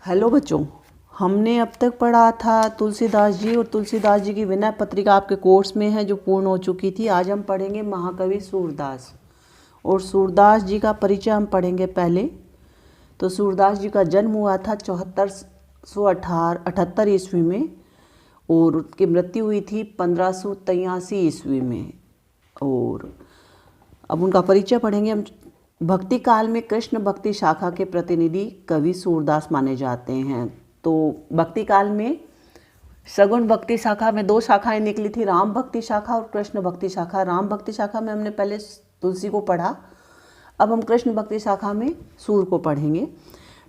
Hello बच्चों, हमने अब तक पढ़ा था तुलसीदास जी और तुलसीदास जी की विनय पत्रिका आपके कोर्स में है जो पूर्ण हो चुकी थी। आज हम पढ़ेंगे महाकवि सूरदास और सूरदास जी का परिचय हम पढ़ेंगे पहले। तो सूरदास जी का जन्म हुआ था 1478 ईस्वी में और उनकी मृत्यु हुई थी 1583 ईस्वी में। और अब उनका परिचय पढ़ेंगे हम। भक्ति काल में कृष्ण भक्ति शाखा के प्रतिनिधि कवि सूरदास माने जाते हैं। तो भक्ति काल में सगुण भक्ति शाखा में दो शाखाएं निकली थी, राम भक्ति शाखा और कृष्ण भक्ति शाखा। राम भक्ति शाखा में हमने पहले तुलसी को पढ़ा, अब हम कृष्ण भक्ति शाखा में सूर को पढ़ेंगे।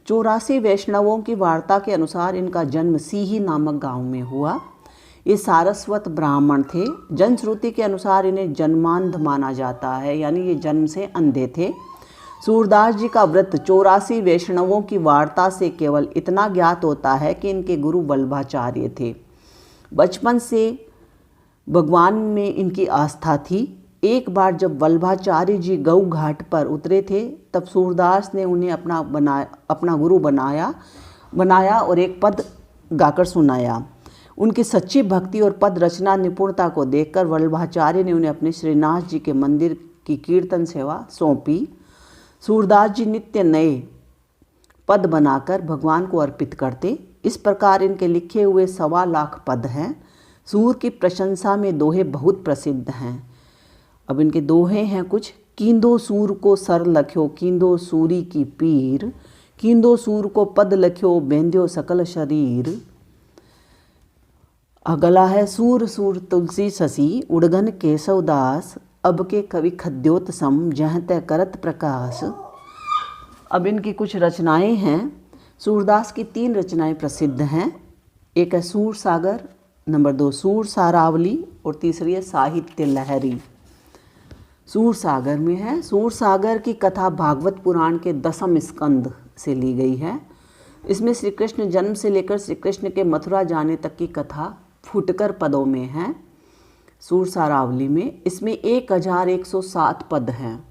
84 वैष्णवों की वार्ता के अनुसार इनका जन्म सीही नामक गांव में हुआ। ये सारस्वत ब्राह्मण थे। जनश्रुति के अनुसार इन्हें जन्मांध माना जाता है, यानी ये जन्म से अंधे थे। सूरदास जी का व्रत 84 वैष्णवों की वार्ता से केवल इतना ज्ञात होता है कि इनके गुरु वल्लभाचार्य थे। बचपन से भगवान में इनकी आस्था थी। एक बार जब वल्लभाचार्य जी गऊ घाट पर उतरे थे तब सूरदास ने उन्हें अपना गुरु बनाया और एक पद गाकर सुनाया। उनकी सच्ची भक्ति और पद रचना निपुणता को देखकर वल्लभाचार्य ने उन्हें अपने श्रीनाथ जी के मंदिर की कीर्तन सेवा सौंपी। सूरदास जी नित्य नए पद बनाकर भगवान को अर्पित करते। इस प्रकार इनके लिखे हुए 1.25 लाख पद हैं। सूर की प्रशंसा में दोहे बहुत प्रसिद्ध हैं। अब इनके दोहे हैं कुछ। कींदो सूर को सर लख्यो कींदो सूरी की पीर, कींदो सूर को पद लख्यो बेंद्यो सकल शरीर। अगला है सूर सूर तुलसी ससी उड़गन केशव दास, अब के कवि खद्योत सम जह तय करत प्रकाश। अब इनकी कुछ रचनाएं हैं। सूरदास की 3 रचनाएं प्रसिद्ध हैं। एक है सूर सागर, नंबर 2 सूर सारावली और तीसरी है साहित्य लहरी। सूर सागर में है। सूर सागर की कथा भागवत पुराण के 10वें स्कंद से ली गई है। इसमें श्री कृष्ण जन्म से लेकर श्री कृष्ण के मथुरा जाने तक की कथा फुटकर पदों में है। सूर सारावली में इसमें 1107 पद हैं।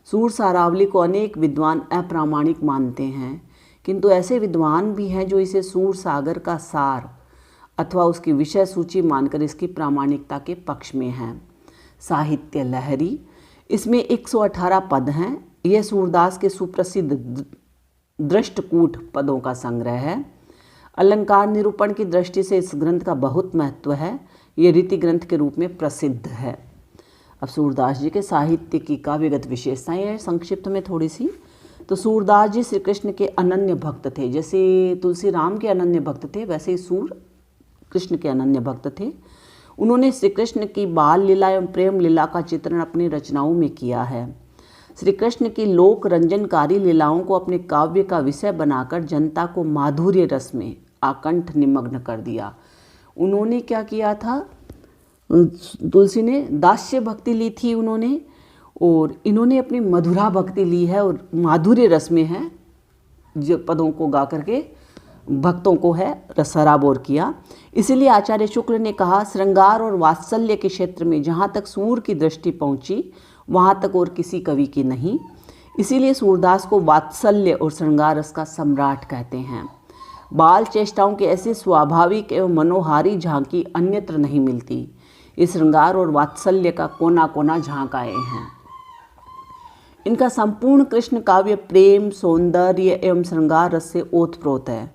सूर सारावली को अनेक विद्वान अप्रामाणिक मानते हैं, किंतु ऐसे विद्वान भी हैं जो इसे सूर सागर का सार अथवा उसकी विषय सूची मानकर इसकी प्रामाणिकता के पक्ष में हैं। साहित्य लहरी, इसमें 118 पद हैं। यह सूरदास के सुप्रसिद्ध दृष्टकूट पदों का संग्रह है। अलंकार निरूपण की दृष्टि से इस ग्रंथ का बहुत महत्व है। ये रीति ग्रंथ के रूप में प्रसिद्ध है। अब सूरदास जी के साहित्य की काव्यगत विशेषताएं हैं संक्षिप्त में थोड़ी सी। तो सूरदास जी श्री कृष्ण के अनन्य भक्त थे। जैसे तुलसी राम के अनन्य भक्त थे, वैसे ही सूर कृष्ण के अनन्य भक्त थे। उन्होंने श्री कृष्ण की बाल लीला एवं प्रेम लीला का चित्रण अपनी रचनाओं में किया है। श्री कृष्ण की लोक रंजनकारी लीलाओं को अपने काव्य का विषय बनाकर जनता को माधुर्य रस में आकंठ निमग्न कर दिया। उन्होंने क्या किया था, तुलसी ने दास्य भक्ति ली थी उन्होंने, और इन्होंने अपनी मधुरा भक्ति ली है और माधुर्य रस में है जो पदों को गा करके भक्तों को है रसराबोर किया। इसीलिए आचार्य शुक्ल ने कहा, श्रृंगार और वात्सल्य के क्षेत्र में जहाँ तक सूर की दृष्टि पहुँची वहाँ तक और किसी कवि की नहीं। इसीलिए सूरदास को वात्सल्य और श्रृंगार रस का सम्राट कहते हैं। बाल चेष्टाओं के ऐसी स्वाभाविक एवं मनोहारी झांकी अन्यत्र नहीं मिलती। इस श्रृंगार और वात्सल्य का कोना कोना झांक आए हैं। इनका संपूर्ण कृष्ण काव्य प्रेम, सौंदर्य एवं श्रृंगार रस से ओतप्रोत है।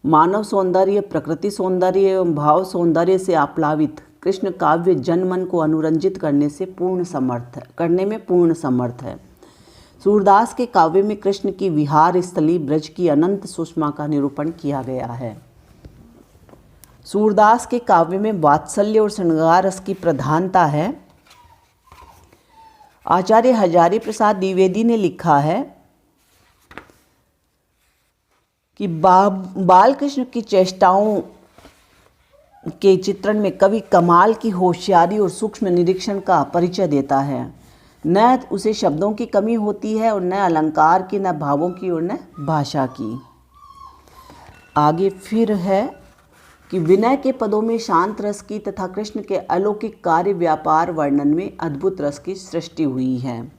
मानव सौंदर्य, प्रकृति सौंदर्य एवं भाव सौंदर्य से आप्लावित कृष्ण काव्य जनमन को अनुरंजित करने में पूर्ण समर्थ है। सूरदास के काव्य में कृष्ण की विहार स्थली ब्रज की अनंत सुषमा का निरूपण किया गया है। सूरदास के काव्य में वात्सल्य और श्रृंगार रस की प्रधानता है। आचार्य हजारी प्रसाद द्विवेदी ने लिखा है कि बाल कृष्ण की चेष्टाओं के चित्रण में कवि कमाल की होशियारी और सूक्ष्म निरीक्षण का परिचय देता है। न उसे शब्दों की कमी होती है और न अलंकार की, न भावों की और न भाषा की। आगे फिर है कि विनय के पदों में शांत रस की तथा कृष्ण के अलौकिक कार्य व्यापार वर्णन में अद्भुत रस की सृष्टि हुई है।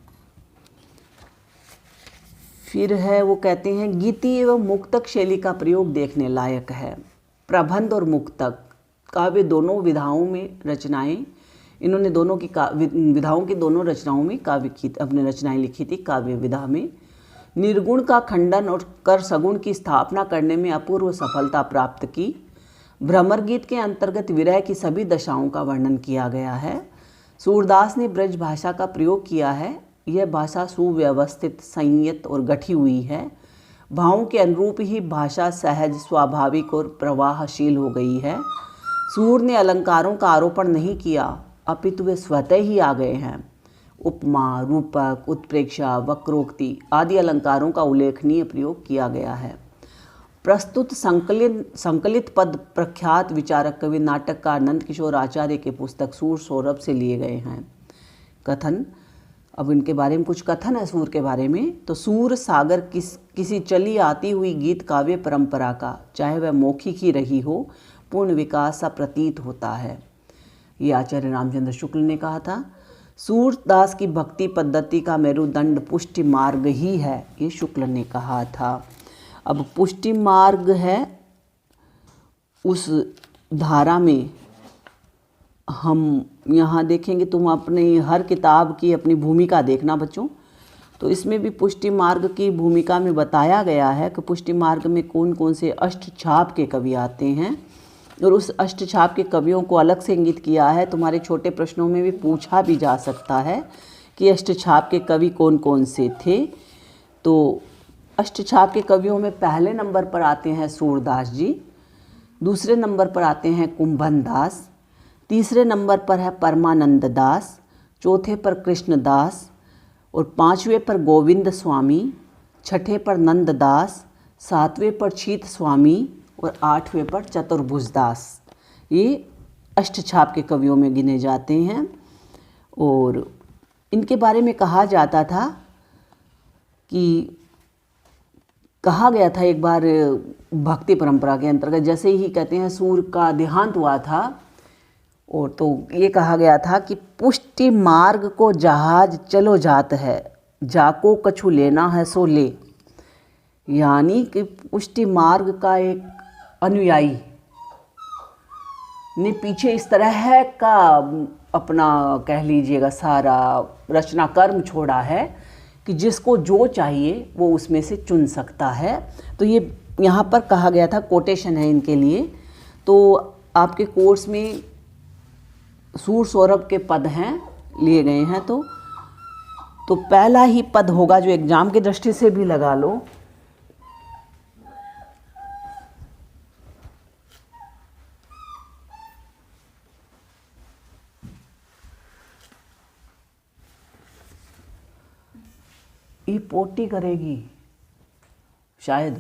फिर है वो कहते हैं गीति एवं मुक्तक शैली का प्रयोग देखने लायक है। प्रबंध और मुक्तक काव्य दोनों विधाओं में रचनाएं, इन्होंने दोनों की विधाओं की दोनों रचनाओं में काव्य की अपनी रचनाएं लिखी थी। काव्य विधा में निर्गुण का खंडन और कर सगुण की स्थापना करने में अपूर्व सफलता प्राप्त की। भ्रमर गीत के अंतर्गत विरह की सभी दशाओं का वर्णन किया गया है। सूरदास ने ब्रज भाषा का प्रयोग किया है। यह भाषा सुव्यवस्थित, संयत और गठी हुई है। भावों के अनुरूप ही भाषा सहज, स्वाभाविक और प्रवाहशील हो गई है। सूर ने अलंकारों का आरोपण नहीं किया, अपितु वे स्वतः ही आ गए हैं। उपमा, रूपक, उत्प्रेक्षा, वक्रोक्ति आदि अलंकारों का उल्लेखनीय प्रयोग किया गया है। प्रस्तुत संकलित पद प्रख्यात विचारक कवि नाटककार नंद किशोर आचार्य के पुस्तक सूर सौरभ से लिए गए हैं। कथन, अब इनके बारे में कुछ कथन है सूर के बारे में। तो सूर सागर किसी चली आती हुई गीत काव्य परंपरा का, चाहे वह मौखिक ही रही हो, पूर्ण विकास सा प्रतीत होता है। ये आचार्य रामचंद्र शुक्ल ने कहा था। सूरदास की भक्ति पद्धति का मेरुदंड पुष्टि मार्ग ही है, ये शुक्ल ने कहा था। अब पुष्टि मार्ग है, उस धारा में हम यहाँ देखेंगे, तुम अपनी हर किताब की अपनी भूमिका देखना बच्चों। तो इसमें भी पुष्टि मार्ग की भूमिका में बताया गया है कि पुष्टि मार्ग में कौन कौन से अष्टछाप के कवि आते हैं और उस अष्टछाप के कवियों को अलग से इंगित किया है। तुम्हारे छोटे प्रश्नों में भी पूछा भी जा सकता है कि अष्टछाप के कवि कौन कौन से थे। तो अष्टछाप के कवियों में पहले नंबर पर आते हैं सूरदास जी, दूसरे नंबर पर आते हैं कुंभन दास, तीसरे नंबर पर है परमानंद दास, चौथे पर कृष्णदास और पांचवें पर गोविंद स्वामी, छठे पर नंददास, सातवें पर छीत स्वामी और आठवें पर चतुर्भुज दास। ये अष्टछाप के कवियों में गिने जाते हैं। और इनके बारे में कहा जाता था कि कहा गया था एक बार भक्ति परंपरा के अंतर्गत, जैसे ही कहते हैं सूर का देहांत हुआ था, और तो ये कहा गया था कि पुष्टि मार्ग को जहाज चलो जात है, जाको कछु लेना है सो ले। यानी कि पुष्टि मार्ग का एक अनुयायी ने पीछे इस तरह का अपना, कह लीजिएगा, सारा रचना कर्म छोड़ा है कि जिसको जो चाहिए वो उसमें से चुन सकता है। तो ये यहाँ पर कहा गया था, कोटेशन है इनके लिए। तो आपके कोर्स में सूर सौरभ के पद हैं, लिए गए हैं। तो पहला ही पद होगा जो एग्जाम की दृष्टि से भी लगा लो, ये पोटी करेगी शायद।